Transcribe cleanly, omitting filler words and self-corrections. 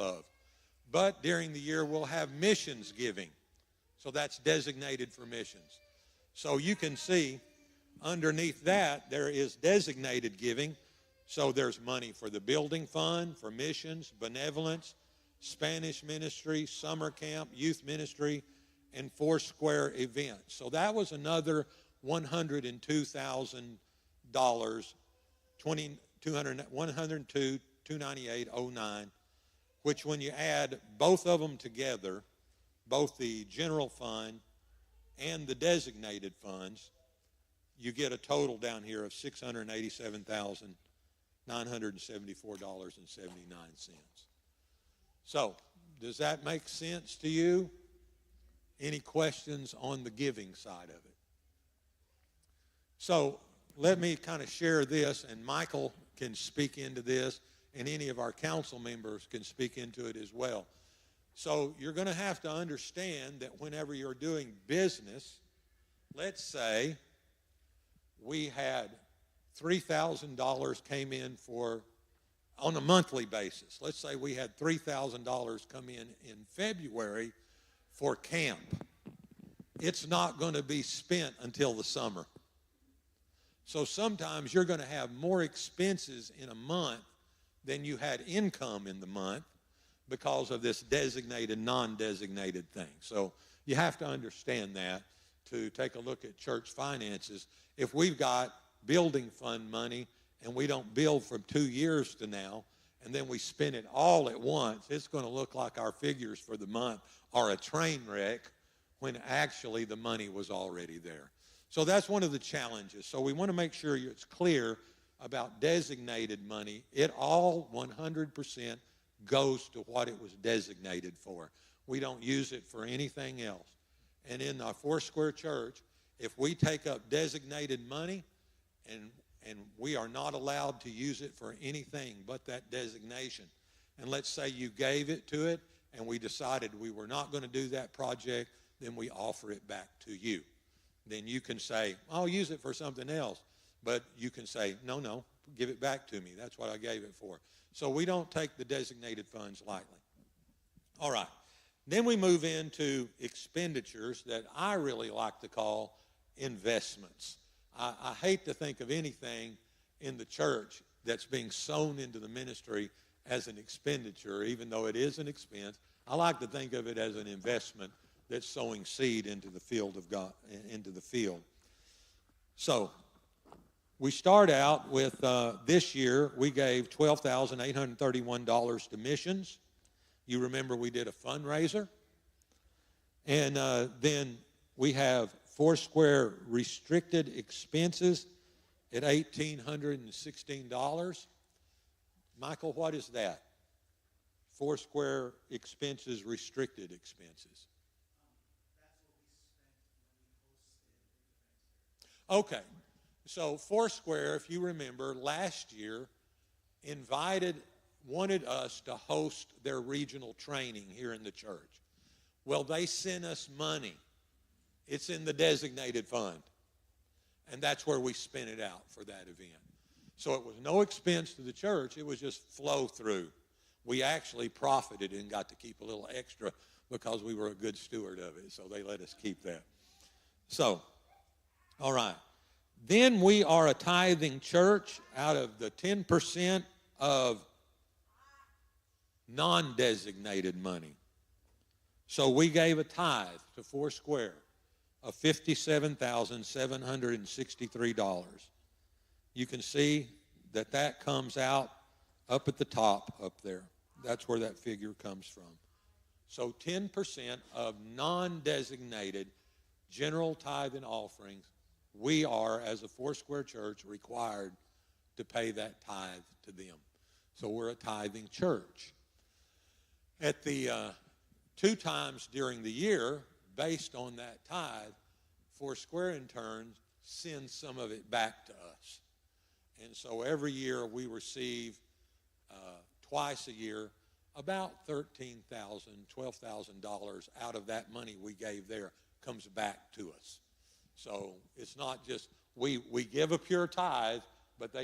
of. But during the year, we'll have missions giving. So that's designated for missions. So you can see underneath that, there is designated giving. So there's money for the building fund, for missions, benevolence, Spanish ministry, summer camp, youth ministry, and Foursquare events. So that was another $102,000, $102,298.09, which when you add both of them together, both the general fund and the designated funds, you get a total down here of $687,974.79. So, does that make sense to you? Any questions on the giving side of it? So, let me kind of share this, and Michael can speak into this, and any of our council members can speak into it as well. So, you're going to have to understand that whenever you're doing business, let's say we had $3,000 came in for, on a monthly basis. Let's say we had $3,000 come in February for camp. It's not going to be spent until the summer. So sometimes you're going to have more expenses in a month than you had income in the month because of this designated, non-designated thing. So you have to understand that to take a look at church finances. If we've got building fund money and we don't build from 2 years to now, and then we spend it all at once, it's going to look like our figures for the month are a train wreck when actually the money was already there. So that's one of the challenges. So we want to make sure it's clear about designated money. It all 100% goes to what it was designated for. We don't use it for anything else. And in our Foursquare Church, if we take up designated money and we are not allowed to use it for anything but that designation, and let's say you gave it to it and we decided we were not going to do that project, then we offer it back to you. Then you can say, I'll use it for something else. But you can say, no, give it back to me. That's what I gave it for. So we don't take the designated funds lightly. All right. Then we move into expenditures that I really like to call investments. I hate to think of anything in the church that's being sown into the ministry as an expenditure, even though it is an expense. I like to think of it as an investment that's sowing seed into the field of God, into the field. So we start out with this year, we gave $12,831 to missions. You remember we did a fundraiser. And then we have Foursquare restricted expenses at $1,816. Michael, what is that? Foursquare expenses, restricted expenses. Okay. So Foursquare, if you remember, last year wanted us to host their regional training here in the church. Well, they sent us money. It's in the designated fund. And that's where we spent it out for that event. So it was no expense to the church. It was just flow through. We actually profited and got to keep a little extra because we were a good steward of it. So they let us keep that. So, all right. Then we are a tithing church out of the 10% of non-designated money. So we gave a tithe to Foursquare of $57,763. You can see that comes out up at the top up there. That's where that figure comes from. So 10% of non-designated general tithe and offerings, we are, as a Foursquare church, required to pay that tithe to them. So we're a tithing church. At the 2 times during the year, based on that tithe, Foursquare in turn sends some of it back to us. And so every year we receive, twice a year, about $13,000, $12,000 out of that money we gave there comes back to us. So it's not just, we give a pure tithe, but they